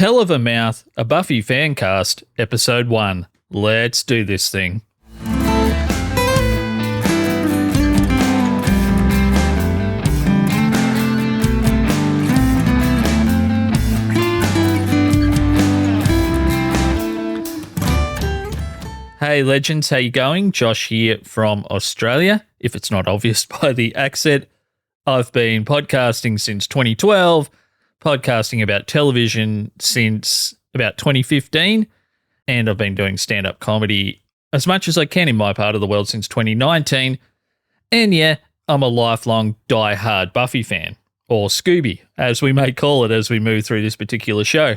Hell of a Mouth, a Buffy Fancast, Episode 1. Let's do this thing. Hey legends, how you going? Josh here from Australia. If it's not obvious by the accent, I've been podcasting since 2012, podcasting about television since about 2015, and I've been doing stand-up comedy as much as I can in my part of the world since 2019. And yeah, I'm a lifelong die-hard Buffy fan, or Scooby, as we may call it as we move through this particular show.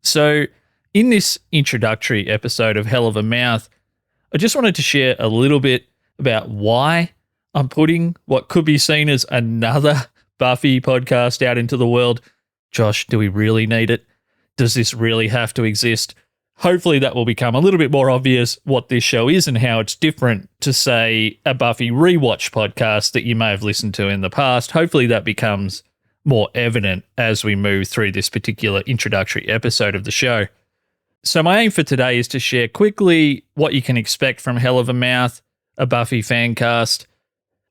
So in this introductory episode of Hell of a Mouth, I just wanted to share a little bit about why I'm putting what could be seen as another Buffy podcast out into the world. Josh, do we really need it? Does this really have to exist? Hopefully that will become a little bit more obvious what this show is and how it's different to, say, a Buffy Rewatch podcast that you may have listened to in the past. Hopefully that becomes more evident as we move through this particular introductory episode of the show. So my aim for today is to share quickly what you can expect from Hell of a Mouth, a Buffy fancast,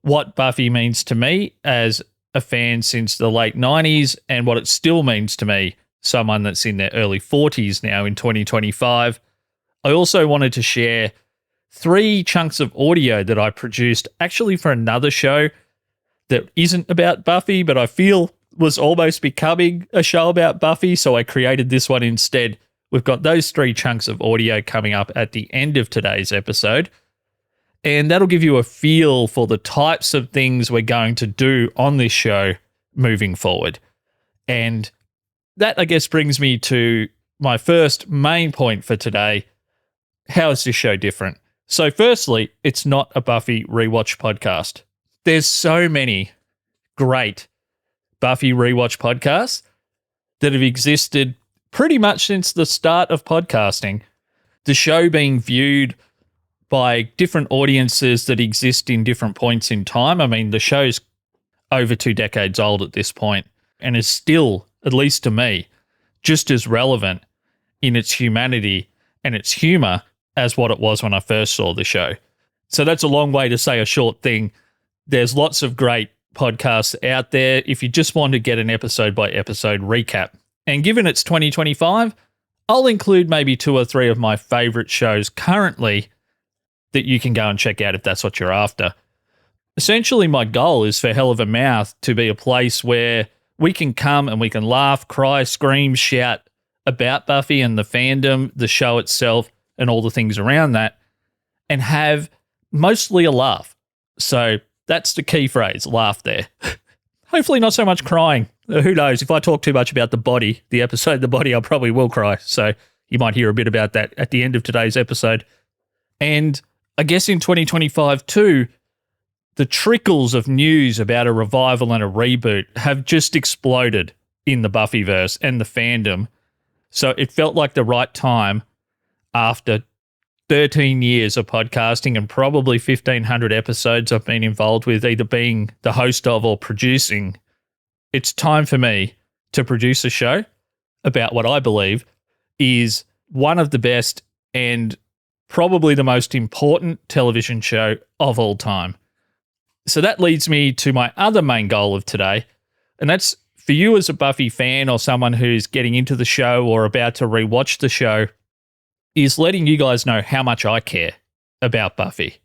what Buffy means to me as a fan since the late 90s, and what it still means to me, someone that's in their early 40s now in 2025. I also wanted to share 3 chunks of audio that I produced actually for another show that isn't about Buffy, but I feel was almost becoming a show about Buffy, so I created this one instead. We've got those 3 chunks of audio coming up at the end of today's episode, and that'll give you a feel for the types of things we're going to do on this show moving forward. And that, I guess, brings me to my first main point for today. How is this show different? So firstly, it's not a Buffy Rewatch podcast. There's so many great Buffy Rewatch podcasts that have existed pretty much since the start of podcasting. The show being viewed by different audiences that exist in different points in time. I mean, the show's over 2 decades old at this point and is still, at least to me, just as relevant in its humanity and its humor as what it was when I first saw the show. So that's a long way to say a short thing. There's lots of great podcasts out there if you just want to get an episode-by-episode recap. And given it's 2025, I'll include maybe 2 or 3 of my favorite shows currently that you can go and check out if that's what you're after. Essentially, my goal is for Hell of a Mouth to be a place where we can come and we can laugh, cry, scream, shout about Buffy and the fandom, the show itself, and all the things around that, and have mostly a laugh. So that's the key phrase, laugh there. Hopefully not so much crying. Who knows? If I talk too much about the episode, I probably will cry. So you might hear a bit about that at the end of today's episode. And I guess in 2025 too, the trickles of news about a revival and a reboot have just exploded in the Buffyverse and the fandom. So it felt like the right time after 13 years of podcasting and probably 1,500 episodes I've been involved with, either being the host of or producing. It's time for me to produce a show about what I believe is one of the best and probably the most important television show of all time. So that leads me to my other main goal of today, and that's for you as a Buffy fan or someone who's getting into the show or about to rewatch the show, is letting you guys know how much I care about Buffy,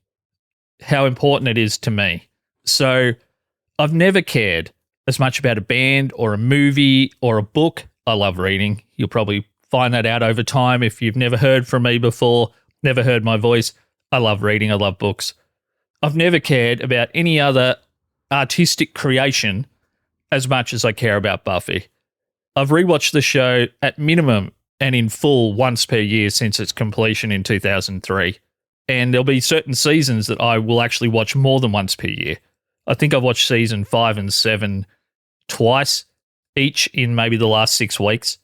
how important it is to me. So I've never cared as much about a band or a movie or a book. I love reading. You'll probably find that out over time if you've never heard from me before, never heard my voice. I love reading. I love books. I've never cared about any other artistic creation as much as I care about Buffy. I've rewatched the show at minimum and in full once per year since its completion in 2003. And there'll be certain seasons that I will actually watch more than once per year. I think I've watched season 5 and 7 twice, each in maybe the last 6 weeks.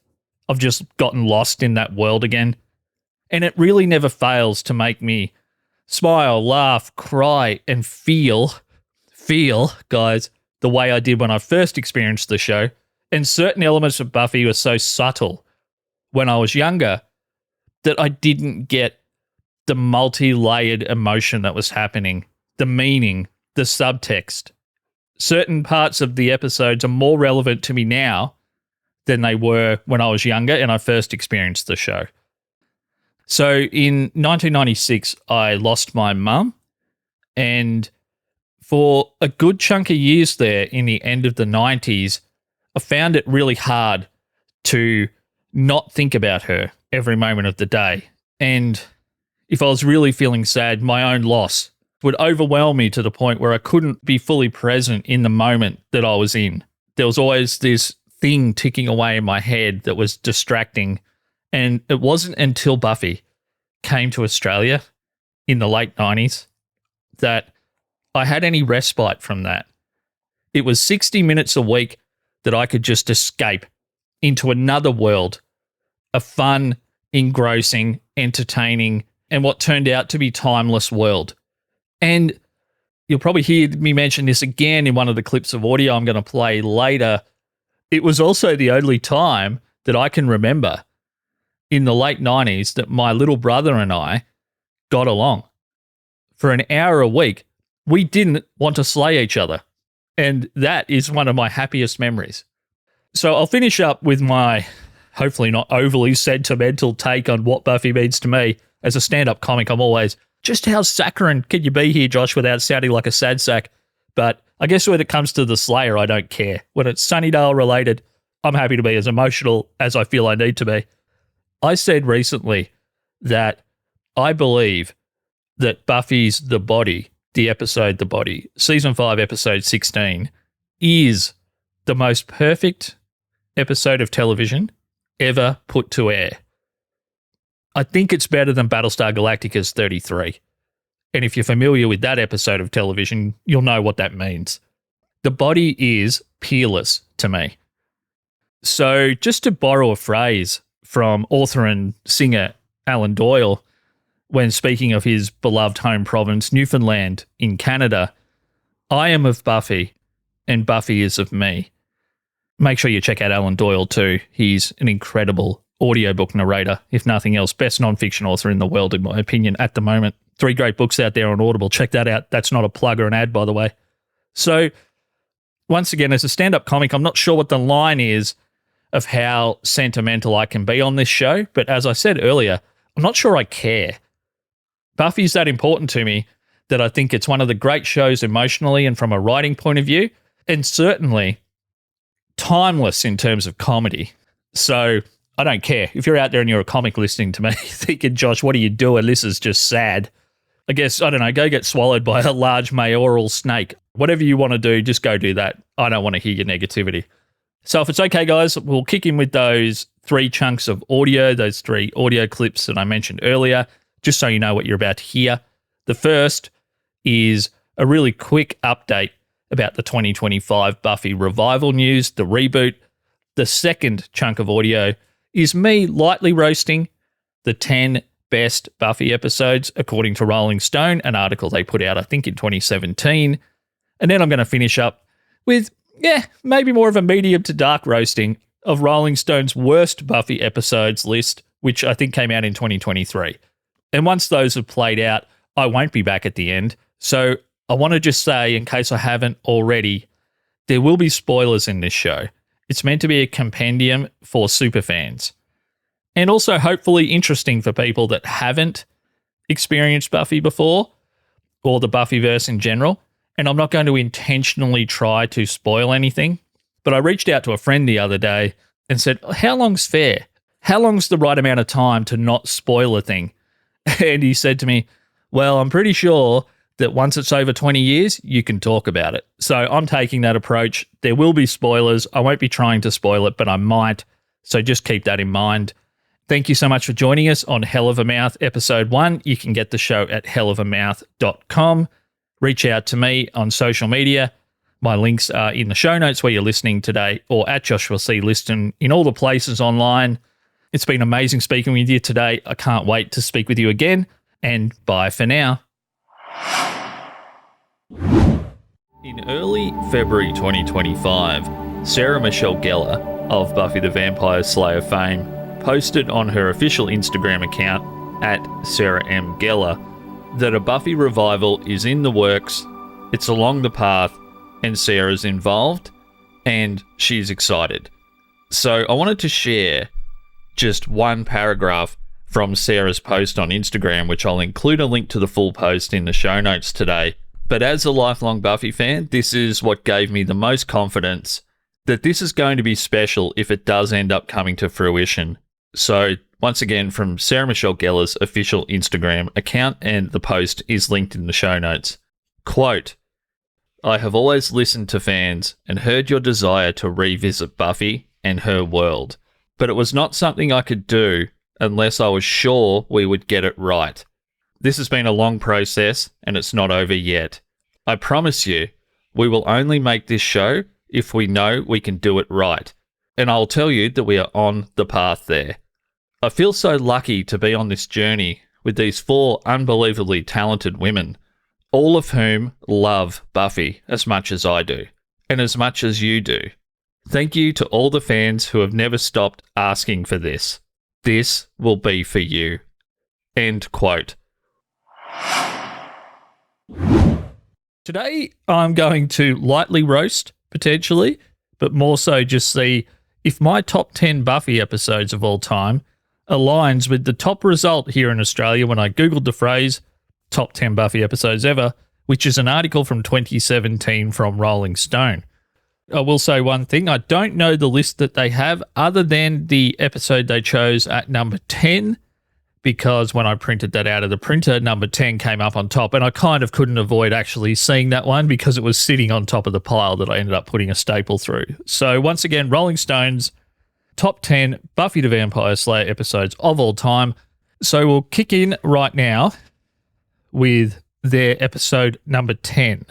I've just gotten lost in that world again. And it really never fails to make me smile, laugh, cry, and feel, guys, the way I did when I first experienced the show. And certain elements of Buffy were so subtle when I was younger that I didn't get the multi-layered emotion that was happening, the meaning, the subtext. Certain parts of the episodes are more relevant to me now than they were when I was younger and I first experienced the show. So in 1996, I lost my mum, and for a good chunk of years there in the end of the 90s, I found it really hard to not think about her every moment of the day. And if I was really feeling sad, my own loss would overwhelm me to the point where I couldn't be fully present in the moment that I was in. There was always this thing ticking away in my head that was distracting. And it wasn't until Buffy came to Australia in the late 90s that I had any respite from that. It was 60 minutes a week that I could just escape into another world, a fun, engrossing, entertaining, and what turned out to be timeless world. And you'll probably hear me mention this again in one of the clips of audio I'm going to play later. It was also the only time that I can remember in the late 90s that my little brother and I got along. For an hour a week, we didn't want to slay each other. And that is one of my happiest memories. So I'll finish up with my hopefully not overly sentimental take on what Buffy means to me. As a stand-up comic, I'm always, just how saccharine can you be here, Josh, without sounding like a sad sack? But I guess when it comes to the Slayer, I don't care. When it's Sunnydale related, I'm happy to be as emotional as I feel I need to be. I said recently that I believe that Buffy's The Body, the episode The Body, season 5, episode 16, is the most perfect episode of television ever put to air. I think it's better than Battlestar Galactica's 33. And if you're familiar with that episode of television, you'll know what that means. The Body is peerless to me. So just to borrow a phrase from author and singer Alan Doyle, when speaking of his beloved home province, Newfoundland in Canada, I am of Buffy and Buffy is of me. Make sure you check out Alan Doyle too. He's an incredible audiobook narrator, if nothing else. Best non-fiction author in the world, in my opinion, at the moment. 3 great books out there on Audible. Check that out. That's not a plug or an ad, by the way. So, once again, as a stand-up comic, I'm not sure what the line is of how sentimental I can be on this show, but as I said earlier, I'm not sure I care. Buffy's that important to me that I think it's one of the great shows emotionally and from a writing point of view, and certainly timeless in terms of comedy. So I don't care. If you're out there and you're a comic listening to me thinking, Josh, what are you doing? This is just sad. I guess, I don't know, go get swallowed by a large mayoral snake. Whatever you want to do, just go do that. I don't want to hear your negativity. So if it's okay, guys, we'll kick in with those 3 chunks of audio, those 3 audio clips that I mentioned earlier, just so you know what you're about to hear. The first is a really quick update about the 2025 Buffy revival news, the reboot. The second chunk of audio is me lightly roasting the 10 best Buffy episodes, according to Rolling Stone, an article they put out, I think, in 2017. And then I'm going to finish up with, maybe more of a medium to dark roasting of Rolling Stone's worst Buffy episodes list, which I think came out in 2023. And once those have played out, I won't be back at the end. So I want to just say, in case I haven't already, there will be spoilers in this show. It's meant to be a compendium for superfans. And also hopefully interesting for people that haven't experienced Buffy before, or the Buffyverse in general. And I'm not going to intentionally try to spoil anything, but I reached out to a friend the other day and said, how long's fair? How long's the right amount of time to not spoil a thing? And he said to me, well, I'm pretty sure that once it's over 20 years, you can talk about it. So I'm taking that approach. There will be spoilers. I won't be trying to spoil it, but I might. So just keep that in mind. Thank you so much for joining us on Hell of a Mouth Episode 1. You can get the show at hellofamouth.com. Reach out to me on social media. My links are in the show notes where you're listening today, or at Joshua C. Liston in all the places online. It's been amazing speaking with you today. I can't wait to speak with you again, and bye for now. In early February 2025, Sarah Michelle Gellar of Buffy the Vampire Slayer fame posted on her official Instagram account at Sarah M. Gellar that a Buffy revival is in the works, it's along the path, and Sarah's involved, and she's excited. So I wanted to share just one paragraph from Sarah's post on Instagram, which I'll include a link to the full post in the show notes today. But as a lifelong Buffy fan, this is what gave me the most confidence that this is going to be special if it does end up coming to fruition. So once again, from Sarah Michelle Gellar's official Instagram account, and the post is linked in the show notes. Quote, "I have always listened to fans and heard your desire to revisit Buffy and her world, but it was not something I could do unless I was sure we would get it right. This has been a long process and it's not over yet. I promise you, we will only make this show if we know we can do it right. And I'll tell you that we are on the path there. I feel so lucky to be on this journey with these 4 unbelievably talented women, all of whom love Buffy as much as I do, and as much as you do. Thank you to all the fans who have never stopped asking for this. This will be for you." End quote. Today, I'm going to lightly roast, potentially, but more so just see if my top 10 Buffy episodes of all time aligns with the top result here in Australia when I Googled the phrase top 10 Buffy episodes ever, which is an article from 2017 from Rolling Stone. I will say one thing, I don't know the list that they have other than the episode they chose at number 10, because when I printed that out of the printer, number 10 came up on top, and I kind of couldn't avoid actually seeing that one because it was sitting on top of the pile that I ended up putting a staple through. So once again, Rolling Stone's top 10 Buffy the Vampire Slayer episodes of all time. So we'll kick in right now with their episode number 10.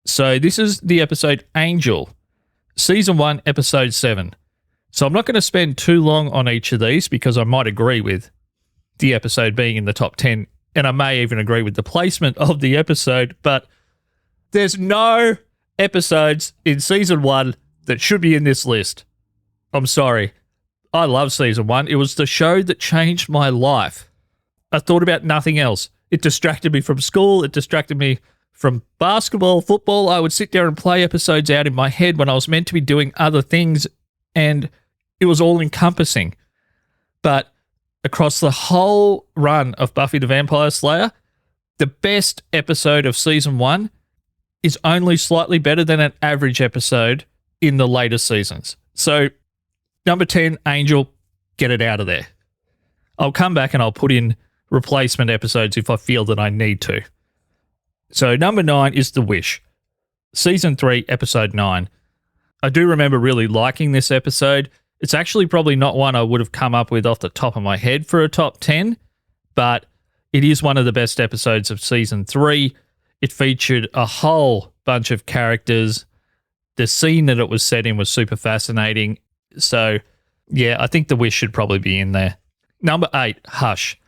So this is the episode Angel, Season 1, Episode 7. So I'm not going to spend too long on each of these because I might agree with the episode being in the top 10, and I may even agree with the placement of the episode, but there's no episodes in Season 1 that should be in this list. I'm sorry. I love Season 1. It was the show that changed my life. I thought about nothing else. It distracted me from school. It distracted me from basketball, football. I would sit there and play episodes out in my head when I was meant to be doing other things, and it was all encompassing. But across the whole run of Buffy the Vampire Slayer, the best episode of Season 1 is only slightly better than an average episode in the later seasons. So, number 10, Angel, get it out of there. I'll come back and I'll put in replacement episodes if I feel that I need to. So, number 9 is The Wish, Season 3, Episode 9. I do remember really liking this episode. It's actually probably not one I would have come up with off the top of my head for a top 10, but it is one of the best episodes of Season 3. It featured a whole bunch of characters. The scene that it was set in was super fascinating. So, yeah, I think The Wish should probably be in there. Number 8, Hush.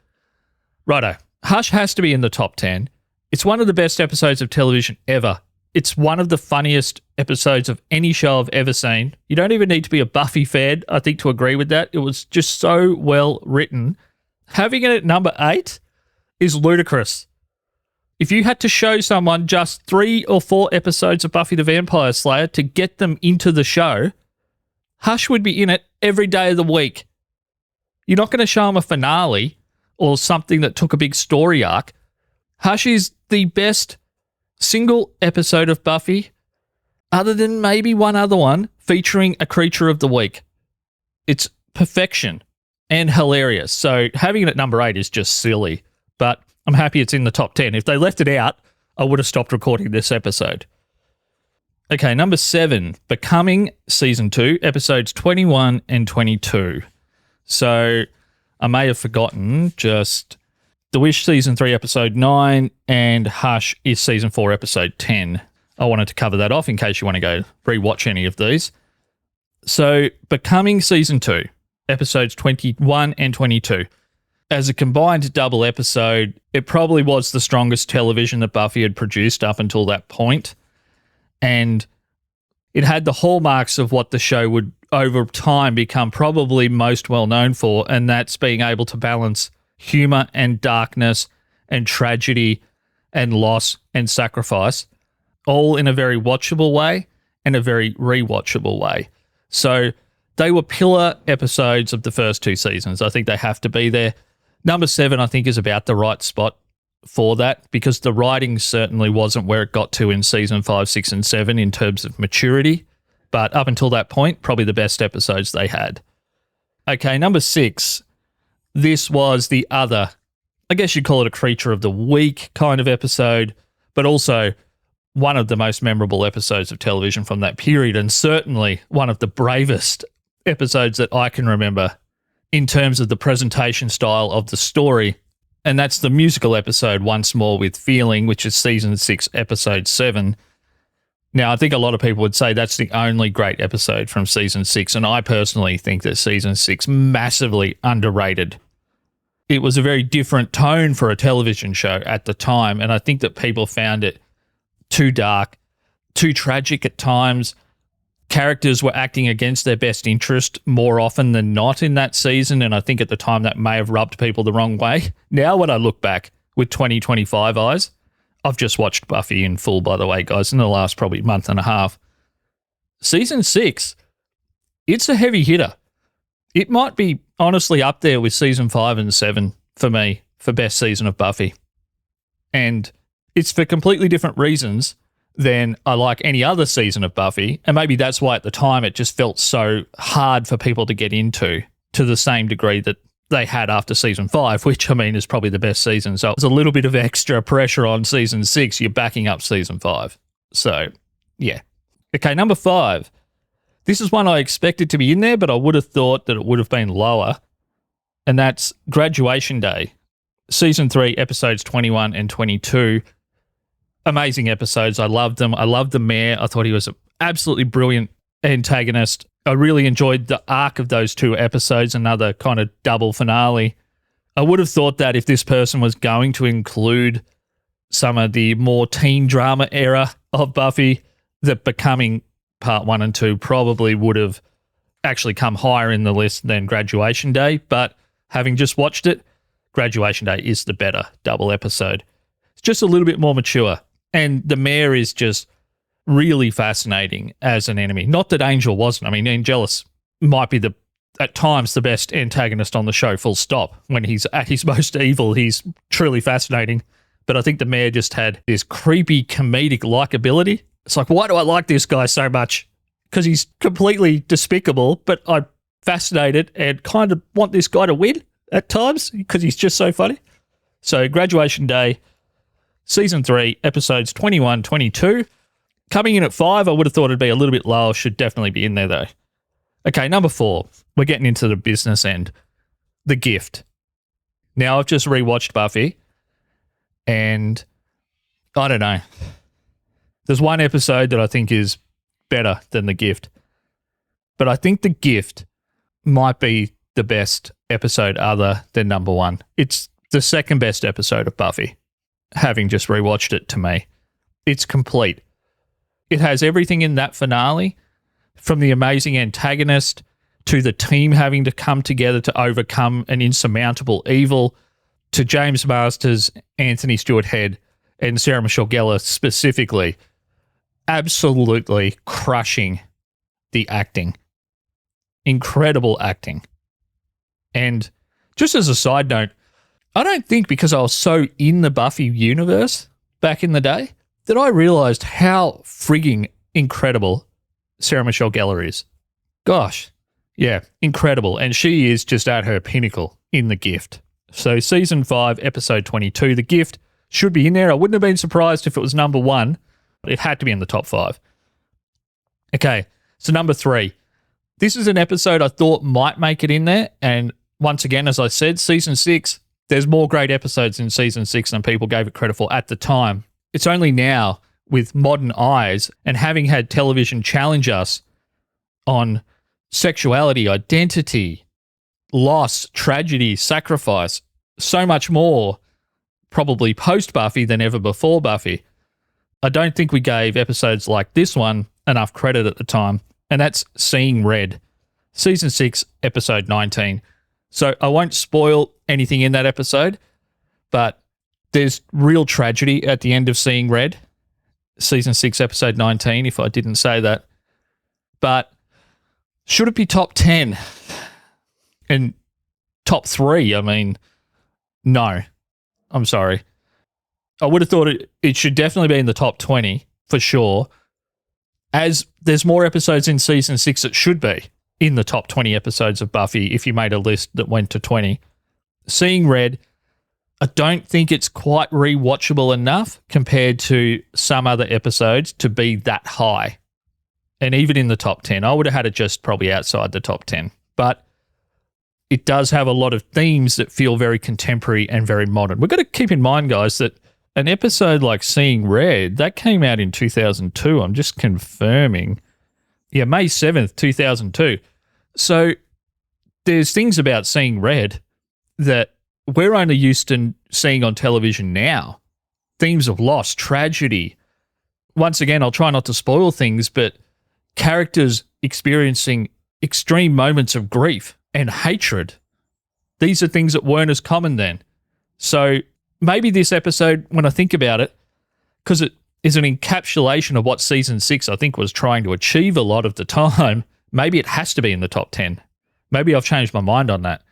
Righto. Hush has to be in the top 10. It's one of the best episodes of television ever. It's one of the funniest episodes of any show I've ever seen. You don't even need to be a Buffy fan, I think, to agree with that. It was just so well written. Having it at number 8 is ludicrous. If you had to show someone just 3 or 4 episodes of Buffy the Vampire Slayer to get them into the show, Hush would be in it every day of the week. You're not going to show them a finale or something that took a big story arc. Hush is the best single episode of Buffy, other than maybe one other one, featuring a creature of the week. It's perfection and hilarious. So having it at number 8 is just silly, but I'm happy it's in the top 10. If they left it out, I would have stopped recording this episode. Okay, number 7, Becoming, Season 2, Episodes 21 and 22. So I may have forgotten just The Wish, Season 3, Episode 9, and Hush is Season 4, Episode 10. I wanted to cover that off in case you want to go rewatch any of these. So, Becoming, Season 2, Episodes 21 and 22. As a combined double episode, it probably was the strongest television that Buffy had produced up until that point. And It had the hallmarks of what the show would over time become probably most well known for, and that's being able to balance humor and darkness and tragedy and loss and sacrifice, all in a very watchable way and a very rewatchable way. So they were pillar episodes of the first two seasons. I think they have to be there. Number 7, I think, is about the right spot for that, because the writing certainly wasn't where it got to in season 5, 6, and 7 in terms of maturity. But up until that point, probably the best episodes they had. Okay, number 6. This was the other, I guess you'd call it a creature of the week kind of episode, but also one of the most memorable episodes of television from that period, and certainly one of the bravest episodes that I can remember in terms of the presentation style of the story. And that's the musical episode Once More with Feeling, which is season 6, episode 7. Now, I think a lot of people would say that's the only great episode from season 6, and I personally think that season 6 massively underrated. It was a very different tone for a television show at the time, and I think that people found it too dark, too tragic at times. Characters were acting against their best interest more often than not in that season, and I think at the time that may have rubbed people the wrong way. Now, when I look back with 2025 eyes, I've just watched Buffy in full, by the way, guys, in the last probably month and a half. Season 6, it's a heavy hitter. It might be honestly up there with season 5 and 7 for me for best season of Buffy. And it's for completely different reasons than I like any other season of Buffy, and maybe that's why at the time it just felt so hard for people to get into to the same degree that they had after season 5, which, I mean, is probably the best season. So it's a little bit of extra pressure on season 6. You're backing up season 5. So, yeah. Okay, number 5. This is one I expected to be in there, but I would have thought that it would have been lower, and that's Graduation Day. Season 3, episodes 21 and 22. Amazing episodes. I loved them. I loved the mayor. I thought he was an absolutely brilliant antagonist. I really enjoyed the arc of those 2 episodes, another kind of double finale. I would have thought that if this person was going to include some of the more teen drama era of Buffy, that Becoming Part 1 and 2 probably would have actually come higher in the list than Graduation Day. But having just watched it, Graduation Day is the better double episode. It's just a little bit more mature. And the mayor is just really fascinating as an enemy. Not that Angel wasn't. I mean, Angelus might be at times the best antagonist on the show, full stop. When he's at his most evil, he's truly fascinating. But I think the mayor just had this creepy comedic likability. It's like, why do I like this guy so much? Because he's completely despicable, but I'm fascinated and kind of want this guy to win at times because he's just so funny. So Graduation Day, Season 3, episodes 21, 22. Coming in at 5, I would have thought it'd be a little bit lower. Should definitely be in there, though. Okay, number 4. We're getting into the business end. The Gift. Now, I've just rewatched Buffy, and I don't know. There's one episode that I think is better than The Gift, but I think The Gift might be the best episode other than number 1. It's the second best episode of Buffy, having just rewatched it to me. It's complete. It has everything in that finale, from the amazing antagonist to the team having to come together to overcome an insurmountable evil, to James Masters, Anthony Stewart Head, and Sarah Michelle Gellar specifically, absolutely crushing the acting. Incredible acting. And just as a side note, I don't think because I was so in the Buffy universe back in the day that I realised how frigging incredible Sarah Michelle Gellar is. Gosh, yeah, incredible. And she is just at her pinnacle in The Gift. So season 5, episode 22, The Gift should be in there. I wouldn't have been surprised if it was number 1. It had to be in the top 5. Okay, so number 3. This is an episode I thought might make it in there. And once again, as I said, season 6, there's more great episodes in season 6 than people gave it credit for at the time. It's only now, with modern eyes and having had television challenge us on sexuality, identity, loss, tragedy, sacrifice, so much more probably post-Buffy than ever before Buffy, I don't think we gave episodes like this one enough credit at the time, and that's Seeing Red, Season 6, Episode 19. So I won't spoil anything in that episode, but there's real tragedy at the end of Seeing Red, Season 6, Episode 19, if I didn't say that. But should it be top 10? And top 3, I mean, no. I'm sorry. I would have thought it should definitely be in the top 20, for sure. As there's more episodes in Season 6 that should be in the top 20 episodes of Buffy if you made a list that went to 20. Seeing Red, I don't think it's quite rewatchable enough compared to some other episodes to be that high. And even in the top 10, I would have had it just probably outside the top 10. But it does have a lot of themes that feel very contemporary and very modern. We've got to keep in mind, guys, that an episode like Seeing Red, that came out in 2002. I'm just confirming. Yeah, May 7th, 2002. So there's things about Seeing Red that we're only used to seeing on television now. Themes of loss, tragedy. Once again, I'll try not to spoil things, but characters experiencing extreme moments of grief and hatred. These are things that weren't as common then. So maybe this episode, when I think about it, because it is an encapsulation of what Season 6, I think, was trying to achieve a lot of the time, maybe it has to be in the top 10. Maybe I've changed my mind on that.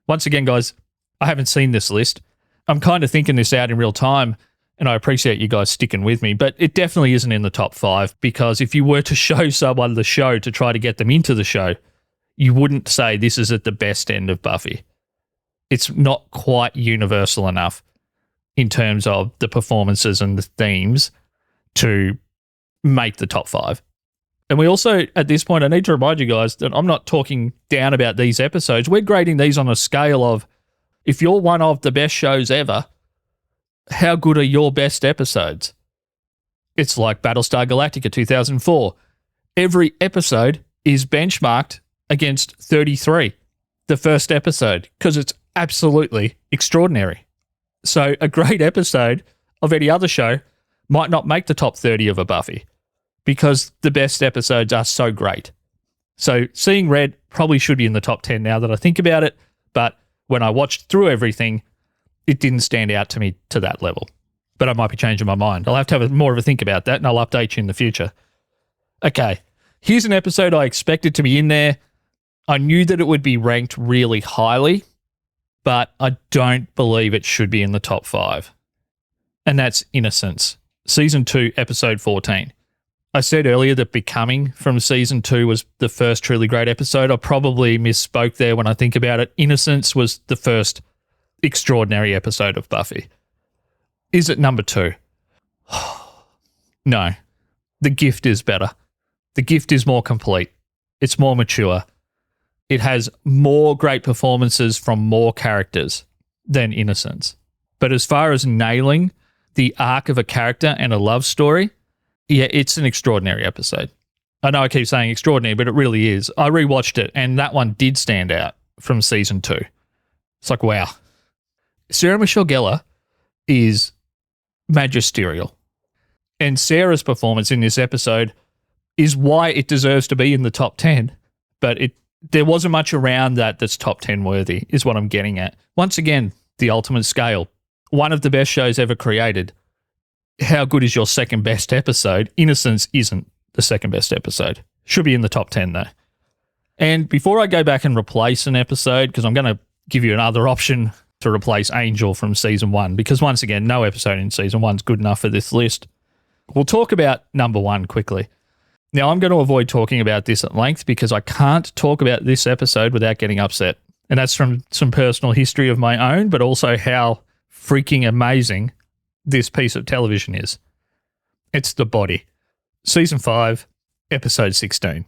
Once again, guys, I haven't seen this list. I'm kind of thinking this out in real time, and I appreciate you guys sticking with me, but it definitely isn't in the top 5, because if you were to show someone the show to try to get them into the show, you wouldn't say this is at the best end of Buffy. It's not quite universal enough in terms of the performances and the themes to make the top 5. And we also, at this point, I need to remind you guys that I'm not talking down about these episodes. We're grading these on a scale of, if you're one of the best shows ever, how good are your best episodes? It's like Battlestar Galactica 2004. Every episode is benchmarked against 33, the first episode, because it's absolutely extraordinary. So a great episode of any other show might not make the top 30 of a Buffy because the best episodes are so great. So Seeing Red probably should be in the top 10 now that I think about it, but when I watched through everything, it didn't stand out to me to that level. But I might be changing my mind. I'll have to have more of a think about that, and I'll update you in the future. Okay, here's an episode I expected to be in there. I knew that it would be ranked really highly, but I don't believe it should be in the top 5. And that's Innocence, Season 2, Episode 14. I said earlier that Becoming from Season 2 was the first truly great episode. I probably misspoke there when I think about it. Innocence was the first extraordinary episode of Buffy. Is it number 2? No. The Gift is better. The Gift is more complete. It's more mature. It has more great performances from more characters than Innocence. But as far as nailing the arc of a character and a love story, yeah, it's an extraordinary episode. I know I keep saying extraordinary, but it really is. I rewatched it, and that one did stand out from Season 2. It's like, wow. Sarah Michelle Gellar is magisterial. And Sarah's performance in this episode is why it deserves to be in the top 10, but there wasn't much around that's top 10 worthy, is what I'm getting at. Once again, the ultimate scale. One of the best shows ever created. How good is your second best episode? Innocence isn't the second best episode. Should be in the top 10 though. And before I go back and replace an episode, because I'm going to give you another option to replace Angel from Season 1, because once again, no episode in Season 1 is good enough for this list. We'll talk about number 1 quickly. Now, I'm going to avoid talking about this at length because I can't talk about this episode without getting upset. And that's from some personal history of my own, but also how freaking amazing this piece of television is. It's The Body. Season 5, Episode 16.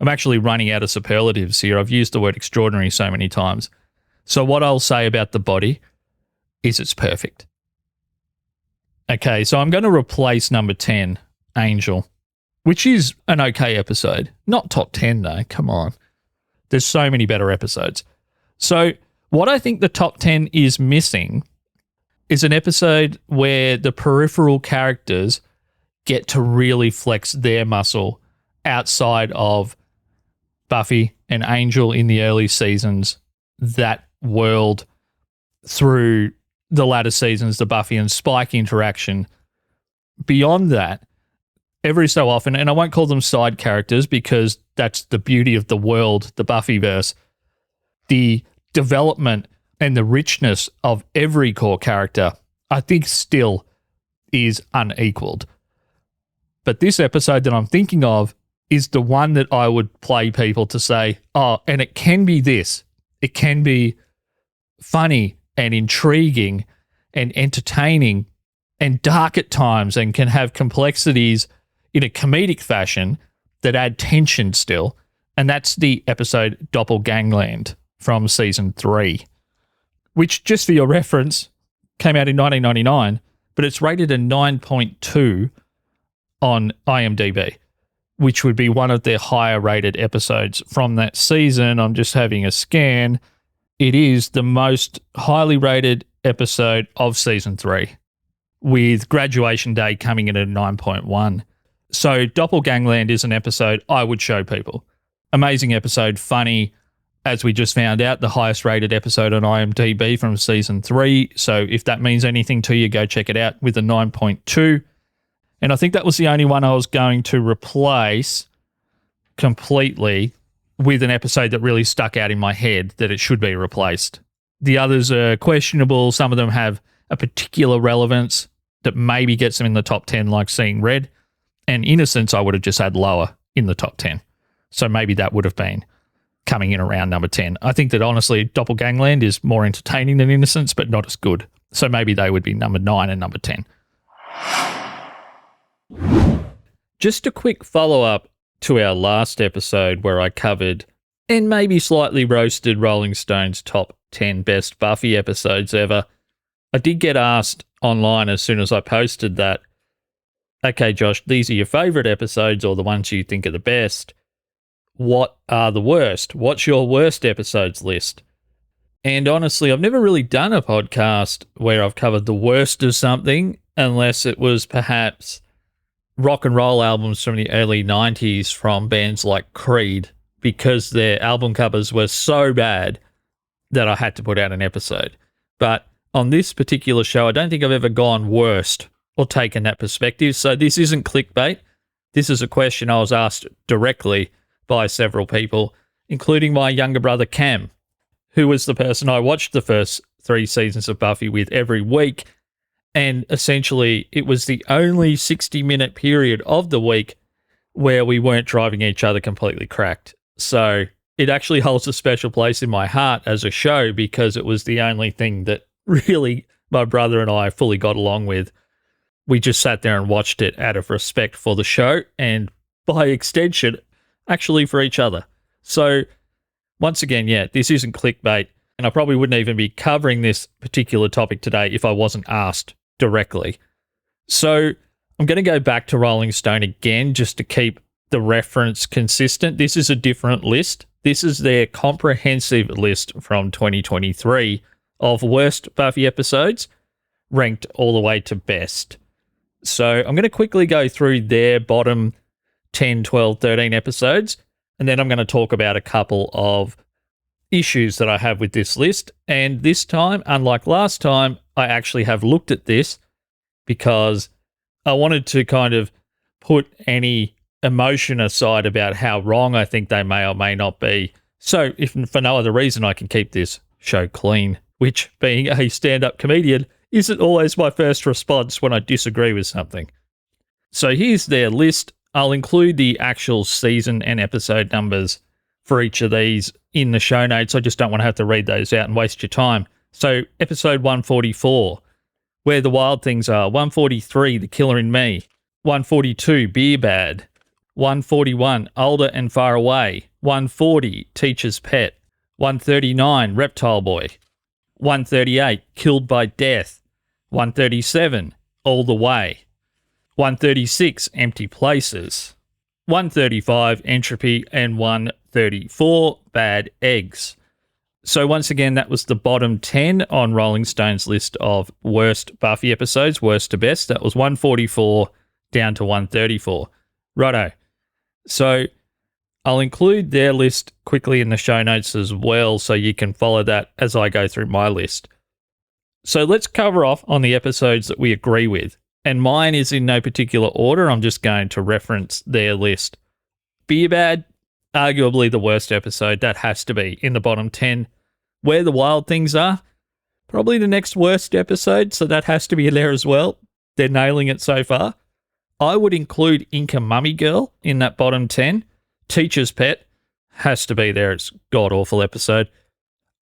I'm actually running out of superlatives here. I've used the word extraordinary so many times. So what I'll say about The Body is it's perfect. Okay, so I'm going to replace number 10, Angel, which is an okay episode. Not top 10 though, come on. There's so many better episodes. So what I think the top 10 is missing is an episode where the peripheral characters get to really flex their muscle outside of Buffy and Angel in the early seasons, that world through the latter seasons, the Buffy and Spike interaction. Beyond that, every so often, and I won't call them side characters because that's the beauty of the world, the Buffyverse, the development and the richness of every core character, I think still is unequaled. But this episode that I'm thinking of is the one that I would play people to say, oh, and it can be this. It can be funny and intriguing and entertaining and dark at times and can have complexities in a comedic fashion that add tension still. And that's the episode Doppelgangland from season 3, which, just for your reference, came out in 1999, but it's rated a 9.2 on IMDb, which would be one of their higher rated episodes from that season. I'm just having a scan. It is the most highly rated episode of season 3, with Graduation Day coming in at a 9.1. So Doppelgangland is an episode I would show people. Amazing episode, funny, as we just found out, the highest rated episode on IMDb from season 3. So if that means anything to you, go check it out with a 9.2. And I think that was the only one I was going to replace completely with an episode that really stuck out in my head that it should be replaced. The others are questionable. Some of them have a particular relevance that maybe gets them in the top 10, like Seeing Red. And Innocence I would have just had lower in the top 10. So maybe that would have been coming in around number 10. I think that honestly, Doppelgangland is more entertaining than Innocence, but not as good. So maybe they would be number 9 and number 10. Just a quick follow-up to our last episode where I covered and maybe slightly roasted Rolling Stone's top 10 best Buffy episodes ever. I did get asked online as soon as I posted that, okay, Josh, these are your favourite episodes or the ones you think are the best. What are the worst? What's your worst episodes list? And honestly, I've never really done a podcast where I've covered the worst of something, unless it was perhaps rock and roll albums from the early 90s from bands like Creed, because their album covers were so bad that I had to put out an episode. But on this particular show, I don't think I've ever gone worst or taken that perspective. So this isn't clickbait. This is a question I was asked directly by several people, including my younger brother Cam, who was the person I watched the first 3 seasons of Buffy with every week. And essentially, it was the only 60-minute period of the week where we weren't driving each other completely cracked. So it actually holds a special place in my heart as a show because it was the only thing that really my brother and I fully got along with. We just sat there and watched it out of respect for the show and, by extension, actually for each other. So once again, yeah, this isn't clickbait, and I probably wouldn't even be covering this particular topic today if I wasn't asked directly. So I'm going to go back to Rolling Stone again just to keep the reference consistent. This is a different list. This is their comprehensive list from 2023 of worst Buffy episodes, ranked all the way to best. So I'm going to quickly go through their bottom 10, 12, 13 episodes, and then I'm going to talk about a couple of issues that I have with this list. And this time, unlike last time, I actually have looked at this because I wanted to kind of put any emotion aside about how wrong I think they may or may not be. So if for no other reason, I can keep this show clean, which, being a stand-up comedian, isn't always my first response when I disagree with something. So here's their list. I'll include the actual season and episode numbers for each of these in the show notes. I just don't want to have to read those out and waste your time. So episode 144, Where the Wild Things Are. 143, The Killer in Me. 142, Beer Bad. 141, Older and Far Away. 140, Teacher's Pet. 139, Reptile Boy. 138, Killed by Death. 137, All the Way. 136, Empty Places. 135, Entropy. And 134, Bad Eggs. So once again, that was the bottom 10 on Rolling Stone's list of worst Buffy episodes, worst to best. That was 144 down to 134. Righto. So I'll include their list quickly in the show notes as well, so you can follow that as I go through my list. So let's cover off on the episodes that we agree with. And mine is in no particular order. I'm just going to reference their list. Beer Bad, arguably the worst episode. That has to be in the bottom 10. Where the Wild Things Are, probably the next worst episode, so that has to be in there as well. They're nailing it so far. I would include Inca Mummy Girl in that bottom 10. Teacher's Pet has to be there. It's a god-awful episode.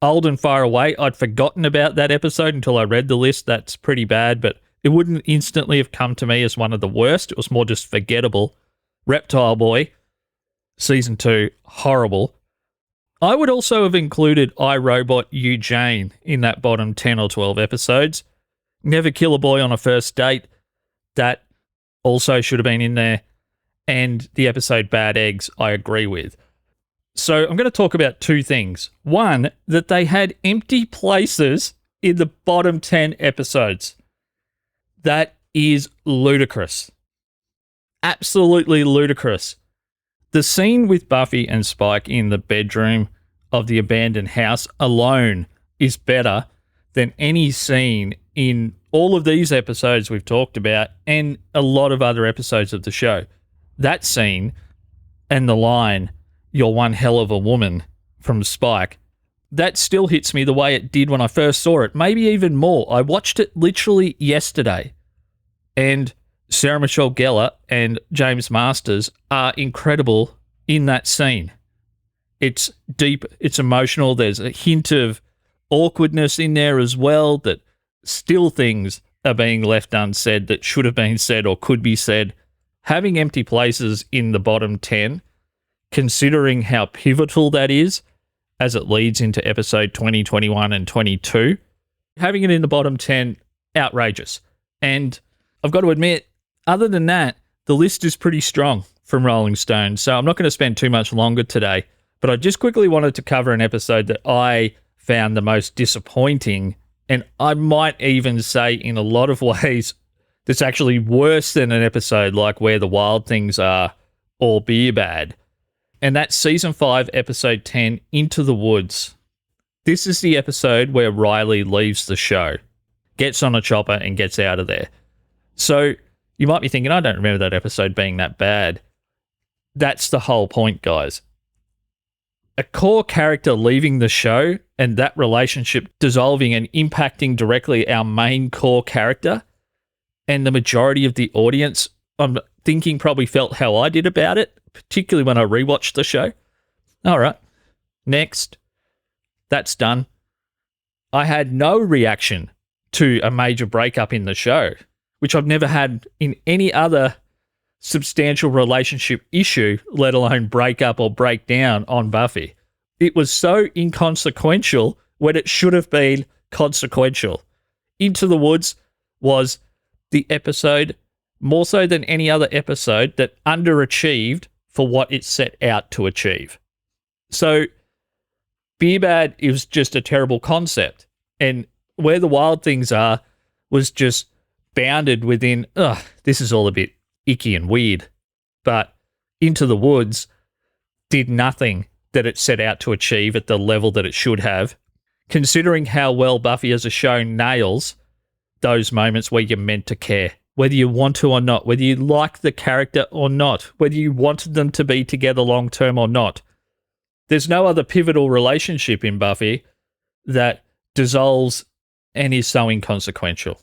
Old and Far Away, I'd forgotten about that episode until I read the list. That's pretty bad, but it wouldn't instantly have come to me as one of the worst. It was more just forgettable. Reptile Boy, season 2, horrible. I would also have included I, Robot, You, Jane in that bottom 10 or 12 episodes. Never Kill a Boy on a First Date, that also should have been in there. And the episode Bad Eggs, I agree with. So I'm going to talk about two things. One, that they had empty places in the bottom 10 episodes. That is ludicrous. Absolutely ludicrous. The scene with Buffy and Spike in the bedroom of the abandoned house alone is better than any scene in all of these episodes we've talked about and a lot of other episodes of the show. That scene and the line, "You're one hell of a woman," from Spike, that still hits me the way it did when I first saw it, maybe even more. I watched it literally yesterday, and Sarah Michelle Gellar and James Masters are incredible in that scene. It's deep, it's emotional, there's a hint of awkwardness in there as well, that still things are being left unsaid that should have been said or could be said. Having empty places in the bottom 10, considering how pivotal that is as it leads into episode 20, 21, and 22, having it in the bottom 10, outrageous. And I've got to admit, other than that, the list is pretty strong from Rolling Stone, so I'm not going to spend too much longer today, but I just quickly wanted to cover an episode that I found the most disappointing, and I might even say in a lot of ways that's actually worse than an episode like Where the Wild Things Are or Beer Bad. And that's Season 5, Episode 10, Into the Woods. This is the episode where Riley leaves the show, gets on a chopper and gets out of there. So you might be thinking, I don't remember that episode being that bad. That's the whole point, guys. A core character leaving the show and that relationship dissolving and impacting directly our main core character, and the majority of the audience, I'm thinking, probably felt how I did about it, particularly when I rewatched the show. All right, next. That's done. I had no reaction to a major breakup in the show, which I've never had in any other substantial relationship issue, let alone breakup or breakdown on Buffy. It was so inconsequential when it should have been consequential. Into the Woods was the episode, more so than any other episode, that underachieved for what it set out to achieve. So Beer Bad is just a terrible concept, and Where the Wild Things Are was just bounded within, this is all a bit icky and weird. But Into the Woods did nothing that it set out to achieve at the level that it should have, considering how well Buffy as a show nails those moments where you're meant to care, whether you want to or not, whether you like the character or not, whether you wanted them to be together long term or not. There's no other pivotal relationship in Buffy that dissolves and is so inconsequential.